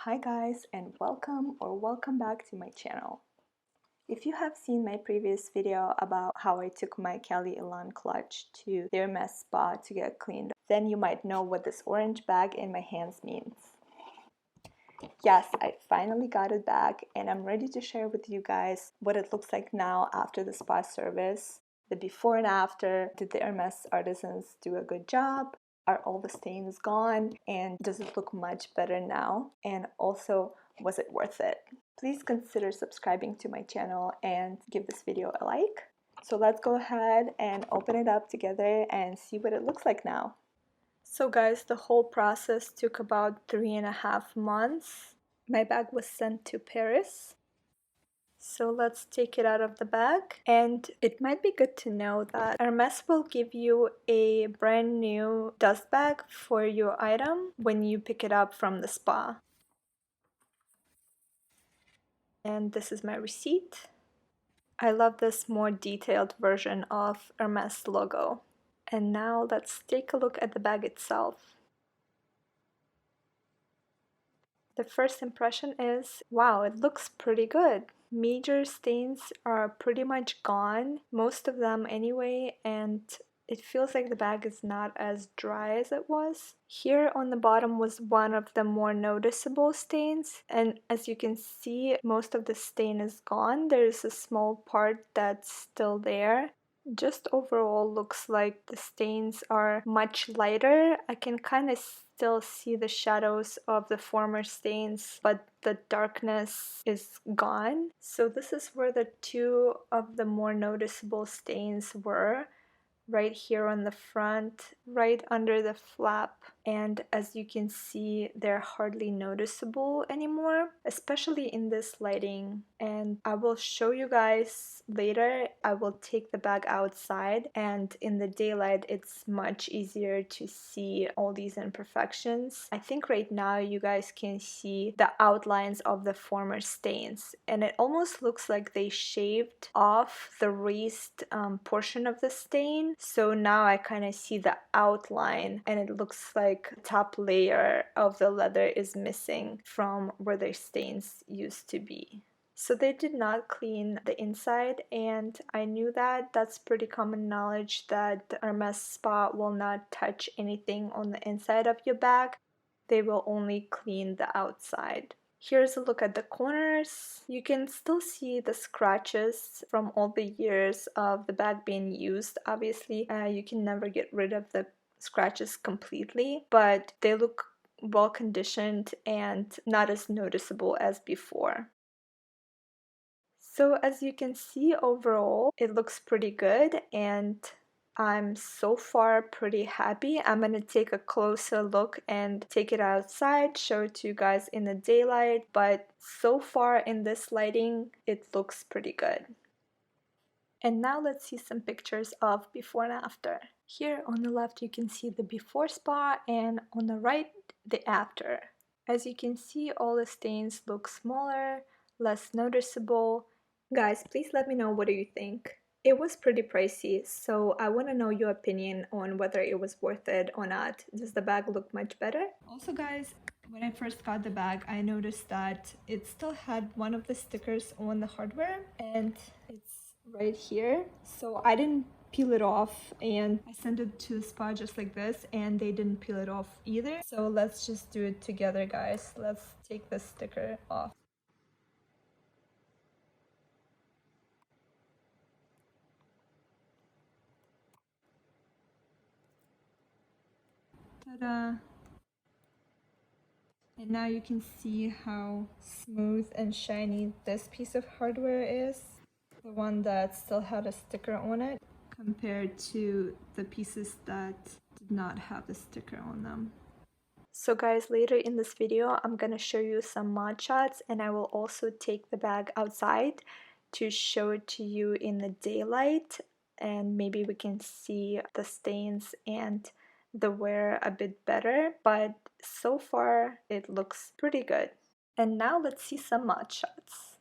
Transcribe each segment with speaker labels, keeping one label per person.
Speaker 1: Hi guys, and welcome back to my channel. If you have seen my previous video about how I took my Kelly Elan clutch to the HERMES SPA to get cleaned, then you might know what this orange bag in my hands means. Yes, I finally got it back and I'm ready to share with you guys what it looks like now after the spa service, the before and after. Did the HERMES artisans do a good job? Are all the stains gone? And does it look much better now? And also, was it worth it? Please consider subscribing to my channel and give this video a like. So let's go ahead and open it up together and see what it looks like now. So guys, the whole process took about 3.5 months. My bag was sent to Paris. So let's take it out of the bag. And it might be good to know that Hermes will give you a brand new dust bag for your item when you pick it up from the spa. And this is my receipt. I love this more detailed version of Hermes logo. And now let's take a look at the bag itself. The first impression is, wow, it looks pretty good. Major stains are pretty much gone, most of them anyway, and it feels like the bag is not as dry as it was. Here on the bottom was one of the more noticeable stains, and as you can see, most of the stain is gone. There's a small part that's still there. Just overall looks like the stains are much lighter. I can kind of still see the shadows of the former stains, but the darkness is gone. So this is where the two of the more noticeable stains were. Right here on the front, right under the flap, and as you can see, they're hardly noticeable anymore, especially in this lighting. And I will show you guys later. I will take the bag outside, and in the daylight it's much easier to see all these imperfections. I think right now you guys can see the outlines of the former stains, and it almost looks like they shaved off the raised portion of the stain. So now I kind of see the outline, and it looks like the top layer of the leather is missing from where the stains used to be. So they did not clean the inside, and I knew that. That's pretty common knowledge that the Hermes Spa will not touch anything on the inside of your bag. They will only clean the outside. Here's a look at the corners. You can still see the scratches from all the years of the bag being used. Obviously, you can never get rid of the scratches completely, but they look well conditioned and not as noticeable as before. So as you can see, overall, it looks pretty good, and I'm so far pretty happy. I'm gonna take a closer look and take it outside, show it to you guys in the daylight, but so far in this lighting, it looks pretty good. And now let's see some pictures of before and after. Here on the left you can see the before spa, and on the right the after. As you can see, all the stains look smaller, less noticeable. Guys, please let me know, what do you think? It was pretty pricey, so I want to know your opinion on whether it was worth it or not. Does the bag look much better? Also guys, when I first got the bag, I noticed that it still had one of the stickers on the hardware, and it's right here. So I didn't peel it off, and I sent it to the spa just like this, and they didn't peel it off either. So let's just do it together, guys. Let's take the sticker off. Ta-da! And now you can see how smooth and shiny this piece of hardware is, the one that still had a sticker on it, compared to the pieces that did not have the sticker on them. So guys, later in this video, I'm gonna show you some mod shots, and I will also take the bag outside to show it to you in the daylight, and maybe we can see the stains and the wear a bit better, but so far it looks pretty good. And now let's see some mod shots.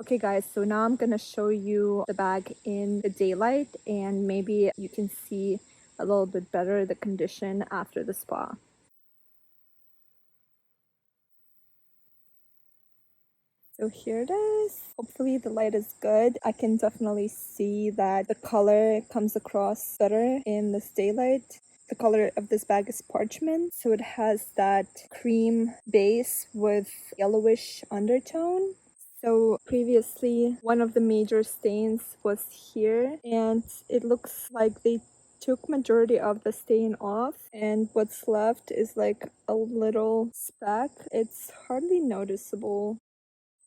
Speaker 1: Okay guys, so now I'm gonna show you the bag in the daylight and maybe you can see a little bit better the condition after the spa. So here it is. Hopefully the light is good. I can definitely see that the color comes across better in this daylight. The color of this bag is parchment, so it has that cream base with yellowish undertone. So previously, one of the major stains was here, and it looks like they took majority of the stain off, and what's left is like a little speck. It's hardly noticeable.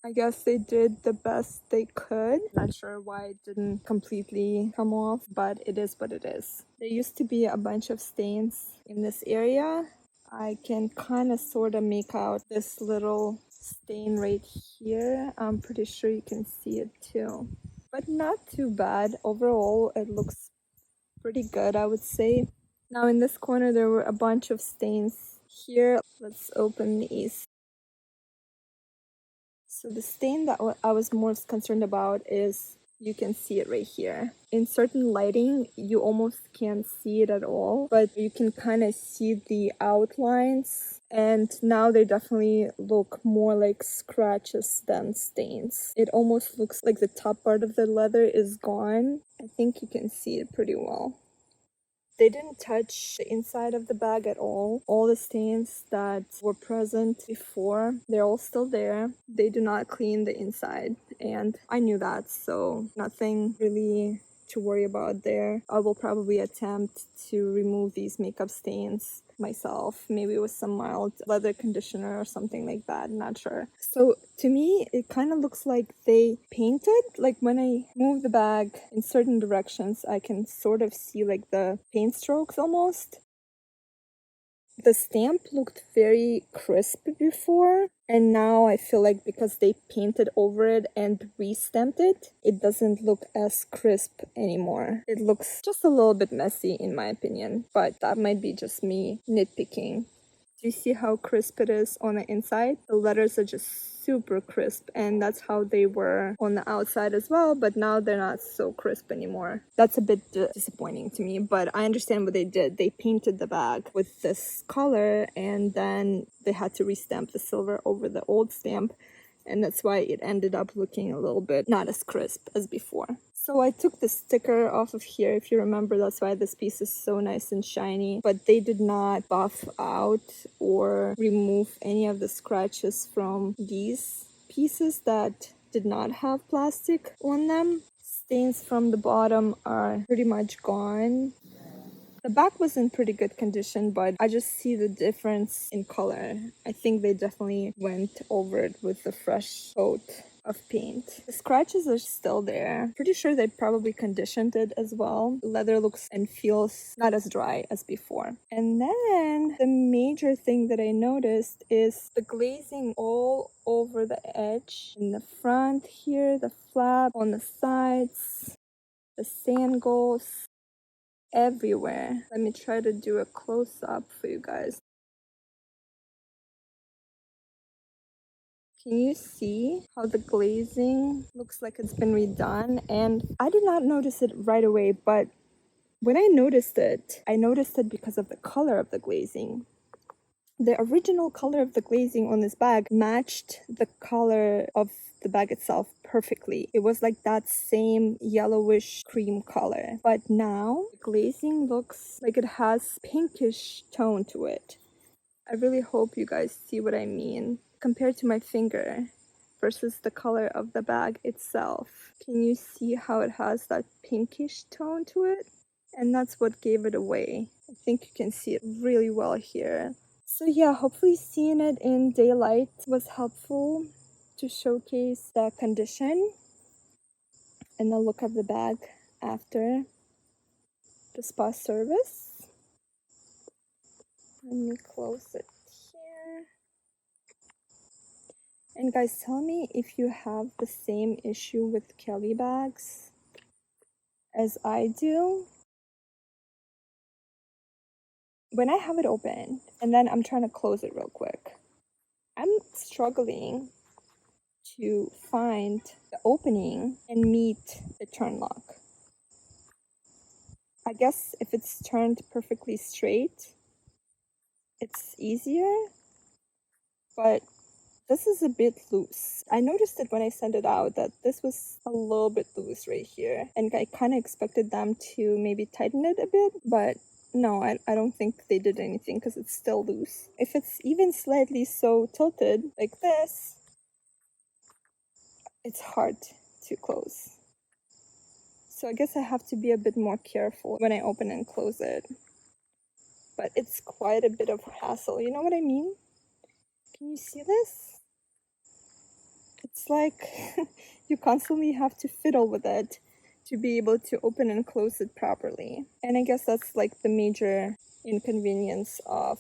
Speaker 1: I guess they did the best they could. Not sure why it didn't completely come off, but it is what it is. There used to be a bunch of stains in this area. I can kind of sort of make out this little stain right here. I'm pretty sure you can see it too. But not too bad. Overall, it looks pretty good, I would say. Now in this corner, there were a bunch of stains here. Let's open these. So the stain that I was most concerned about is, you can see it right here. In certain lighting, you almost can't see it at all, but you can kind of see the outlines. And now they definitely look more like scratches than stains. It almost looks like the top part of the leather is gone. I think you can see it pretty well. They didn't touch the inside of the bag at all. All the stains that were present before, they're all still there. They do not clean the inside, and I knew that, so nothing really to worry about there. I will probably attempt to remove these makeup stains myself, maybe with some mild leather conditioner or something like that, not sure. So to me, it kind of looks like they painted. Like when I move the bag in certain directions, I can sort of see like the paint strokes almost. The stamp looked very crisp before, and now I feel like because they painted over it and re-stamped it, it doesn't look as crisp anymore. It looks just a little bit messy in my opinion, but that might be just me nitpicking. Do you see how crisp it is on the inside? The letters are just super crisp, and that's how they were on the outside as well, but now they're not so crisp anymore. That's a bit disappointing to me, but I understand what they did. They painted the bag with this color, and then they had to restamp the silver over the old stamp, and that's why it ended up looking a little bit not as crisp as before. So I took the sticker off of here, if you remember, that's why this piece is so nice and shiny, but they did not buff out or remove any of the scratches from these pieces that did not have plastic on them. Stains from the bottom are pretty much gone. The back was in pretty good condition, but I just see the difference in color. I think they definitely went over it with a fresh coat of paint. The scratches are still there. Pretty sure they probably conditioned it as well. The leather looks and feels not as dry as before. And then the major thing that I noticed is the glazing all over the edge. In the front here, the flap, on the sides, the sand goes everywhere. Let me try to do a close-up for you guys. Can you see how the glazing looks like it's been redone? And I did not notice it right away, but when I noticed it because of the color of the glazing. The original color of the glazing on this bag matched the color of the bag itself perfectly. It was like that same yellowish cream color. But now the glazing looks like it has pinkish tone to it. I really hope you guys see what I mean. Compared to my finger versus the color of the bag itself. Can you see how it has that pinkish tone to it? And that's what gave it away. I think you can see it really well here. So yeah, hopefully seeing it in daylight was helpful to showcase the condition and the look of the bag after the spa service. Let me close it here. And guys, tell me if you have the same issue with Kelly bags as I do. When I have it open and then I'm trying to close it real quick, I'm struggling to find the opening and meet the turn lock. I guess if it's turned perfectly straight, it's easier, but this is a bit loose. I noticed it when I sent it out that this was a little bit loose right here, and I kind of expected them to maybe tighten it a bit, but no, I don't think they did anything because it's still loose. If it's even slightly so tilted like this, it's hard to close. So I guess I have to be a bit more careful when I open and close it. But it's quite a bit of hassle, you know what I mean? Can you see this? It's like you constantly have to fiddle with it to be able to open and close it properly. And I guess that's like the major inconvenience of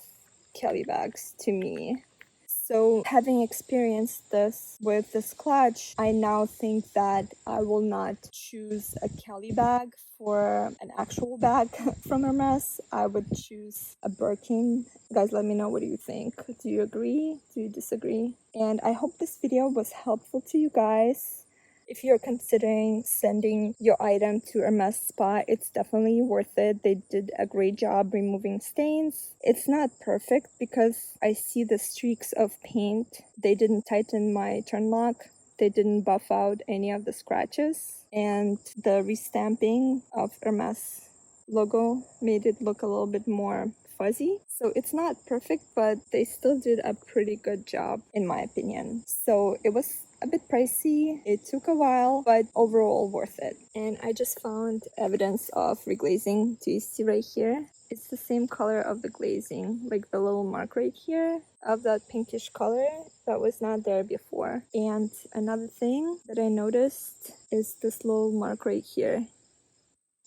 Speaker 1: Kelly bags to me. So having experienced this with this clutch, I now think that I will not choose a Kelly bag for an actual bag from Hermes. I would choose a Birkin. Guys, let me know, what do you think? Do you agree? Do you disagree? And I hope this video was helpful to you guys. If you're considering sending your item to Hermes Spa, it's definitely worth it. They did a great job removing stains. It's not perfect because I see the streaks of paint. They didn't tighten my turn lock. They didn't buff out any of the scratches. And the restamping of Hermes logo made it look a little bit more fuzzy. So it's not perfect, but they still did a pretty good job in my opinion. So it was a bit pricey, it took a while, but overall worth it. And I just found evidence of reglazing. Do you see right here? It's the same color of the glazing, like the little mark right here of that pinkish color that was not there before. And another thing that I noticed is this little mark right here.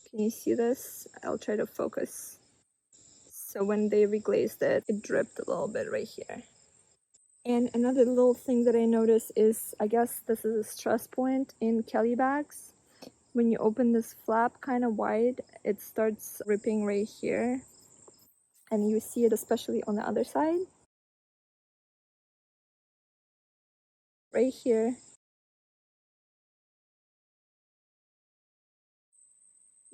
Speaker 1: Can you see this? I'll try to focus. So when they reglazed it, it dripped a little bit right here. And another little thing that I noticed is, I guess this is a stress point in Kelly bags. When you open this flap kind of wide, it starts ripping right here. And you see it especially on the other side. Right here.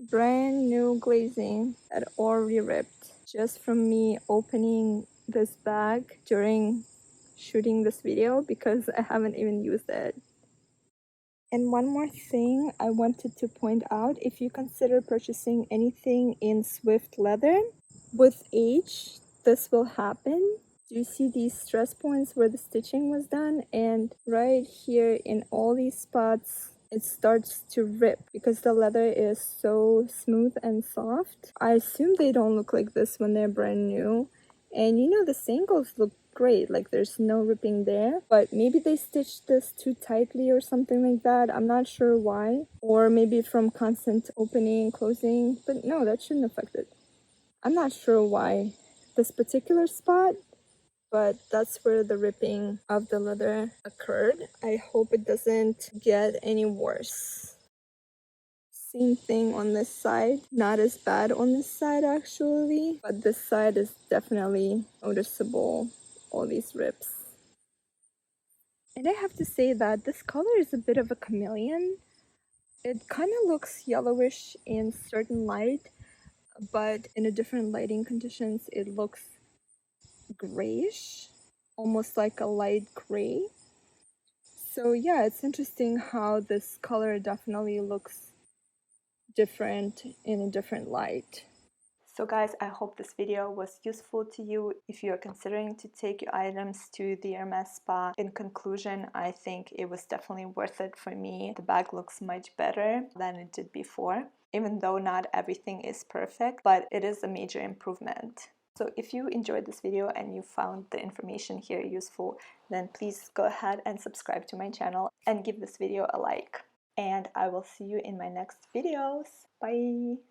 Speaker 1: Brand new glazing that already ripped just from me opening this bag during shooting this video because I haven't even used it. And one more thing I wanted to point out, if you consider purchasing anything in Swift leather, with age, this will happen. Do you see these stress points where the stitching was done? And right here in all these spots, it starts to rip because the leather is so smooth and soft. I assume they don't look like this when they're brand new. And you know, the singles look great, like there's no ripping there, but maybe they stitched this too tightly or something like that. I'm not sure why, or maybe from constant opening and closing, but no, that shouldn't affect it. I'm not sure why this particular spot, but that's where the ripping of the leather occurred. I hope it doesn't get any worse. Same thing on this side. Not as bad on this side actually, but this side is definitely noticeable, all these rips. And I have to say that this color is a bit of a chameleon. It kind of looks yellowish in certain light, but in a different lighting conditions it looks grayish, almost like a light gray. So yeah, it's interesting how this color definitely looks different in a different light. So guys, I hope this video was useful to you if you're considering to take your items to the Hermes Spa. In conclusion, I think it was definitely worth it for me. The bag looks much better than it did before, even though not everything is perfect, but it is a major improvement. So if you enjoyed this video and you found the information here useful, then please go ahead and subscribe to my channel and give this video a like. And I will see you in my next videos. Bye!